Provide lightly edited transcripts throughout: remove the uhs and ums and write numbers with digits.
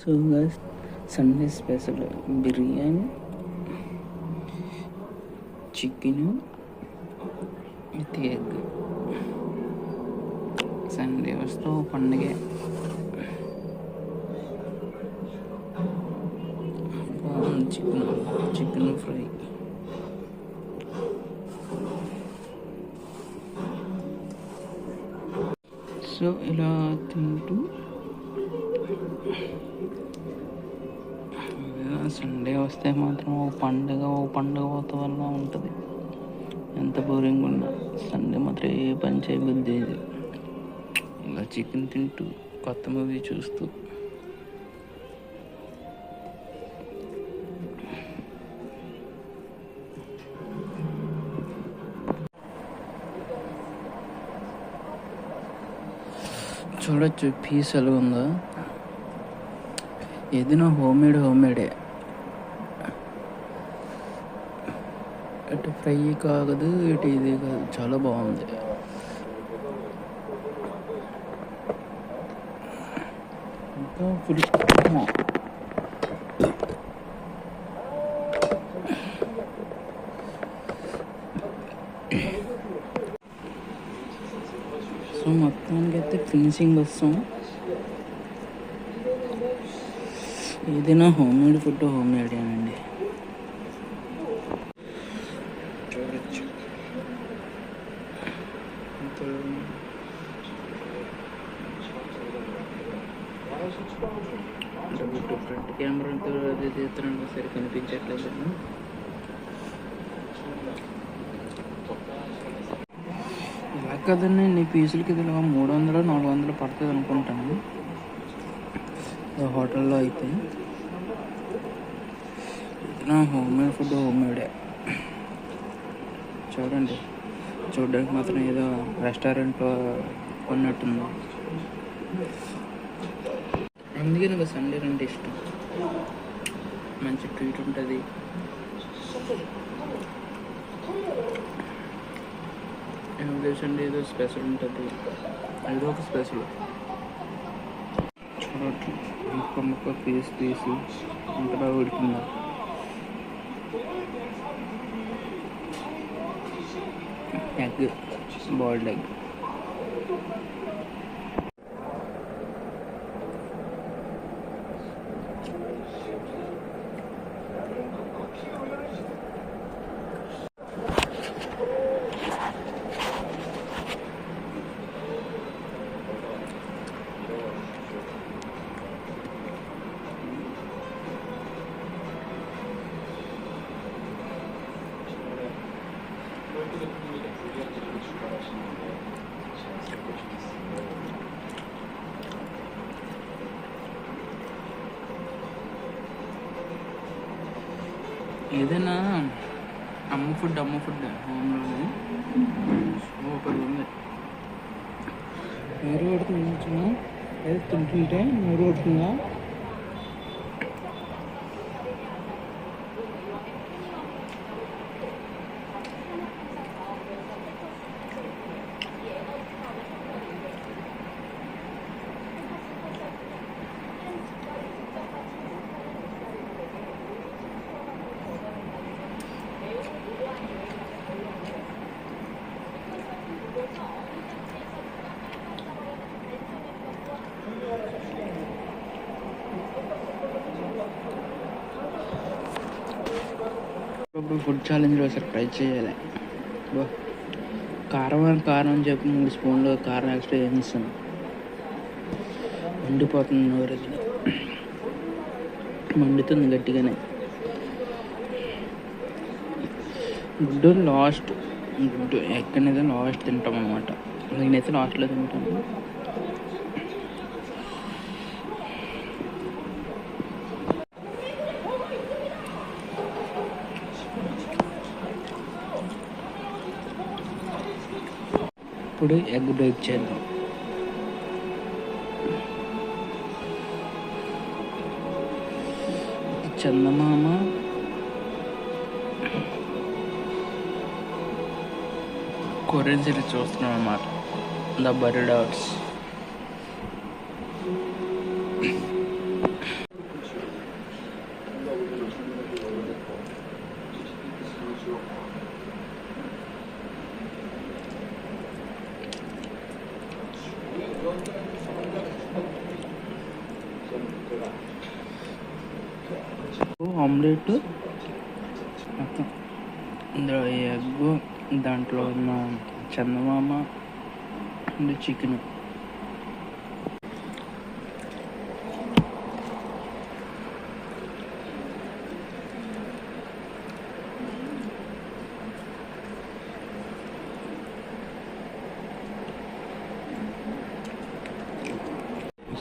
So guys, Sunday special biryani, chicken with egg. Sunday వస్తూ పండుగ. Chicken fry. So ఇలా తింటూ సండే వస్తే మాత్రం ఒక పండుగ వాతావరణం ఉంటుంది. ఎంత బోరింగ్ ఉన్నా సండే మాత్రం ఏ పని చేయబుద్ది. ఇలా చికెన్ తింటూ కొత్త మూవీ చూస్తూ చూడొచ్చు పీస్ ఎలా ఉందో. ఏదైనా హోమ్మేడే. ఇటు ఫ్రై కాదు, ఇటు ఇది కాదు, చాలా బాగుంది. ఇంకా ఫుల్ సో మొత్తానికి అయితే ఫినిషింగ్ వస్తాం. ఏదైనా హోమ్మేడ్ ఫుడ్ హోమ్మేడేనండి. చూడొచ్చు ఫ్రంట్ కెమెరాతో అది తీస్తున్నాను, సరే కనిపించట్లేదు. ఇలా కదండి, నీ పీసులకి ఇది 300-400 పడుతుంది అనుకుంటాను హోటల్లో అయితే. నా హోమ్మేడ్ ఫుడ్ హోమ్మేడే. చూడండి, చూడడానికి మాత్రం ఏదో రెస్టారెంట్లో కొన్నట్టుంది. అందుకే నాకు సండే అంటే ఇష్టం. మంచి ట్రీట్ ఉంటుంది. సండే ఏదో స్పెషల్ ఉంటుంది, ఏదో ఒక స్పెషల్. చూడట్లు ముక్క పీసు ఎంత బాగా ఉడికిందో. Egg, boiled egg. ఏదైనా అమ్మ ఫుడ్ హోమ్లోనే సూపర్ ఉంది. నూరు పడుతుంది, ఏదో తింటుంటే నూరు పడుతుందా. ఇప్పుడు ఫుడ్ ఛాలెంజ్లో ఒకసారి ట్రై చేయాలి. కారం అని చెప్పి 3 స్పూన్లు కారం ఎక్స్ట్రా వేసిస్తాను. మండిపోతుంది నోరు, మండుతుంది గట్టిగానే. గుడ్డు ఎక్కడైతే లాస్ట్ తింటాం అన్నమాట. నేనైతే లాస్ట్లో తింటాను. ఇప్పుడు ఎగ్ బ్రేక్ చేద్దాం. చందమామ కొరియన్ సిరీస్ చూస్తున్నాం అన్నమాట, ద బర్డ్ డాట్స్. ఆమ్లెట్ మొత్తం ఇందులో ఎగ్, దాంట్లో ఉన్న చందమామ అండ్ చికెన్.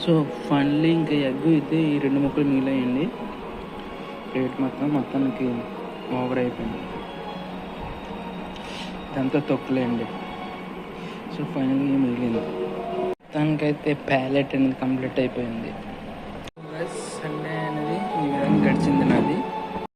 సో ఫైనల్లీ ఇంకా ఎగ్ అయితే ఈ 2 ముక్కలు మిగిలాయండి. ప్లేట్ మొత్తానికి ఓవర్ అయిపోయింది, దాంతో తొక్కులేండి. సో ఫైనల్గా మిగిలింది. దానికైతే ప్యాలెట్ అనేది కంప్లీట్ అయిపోయింది. సండే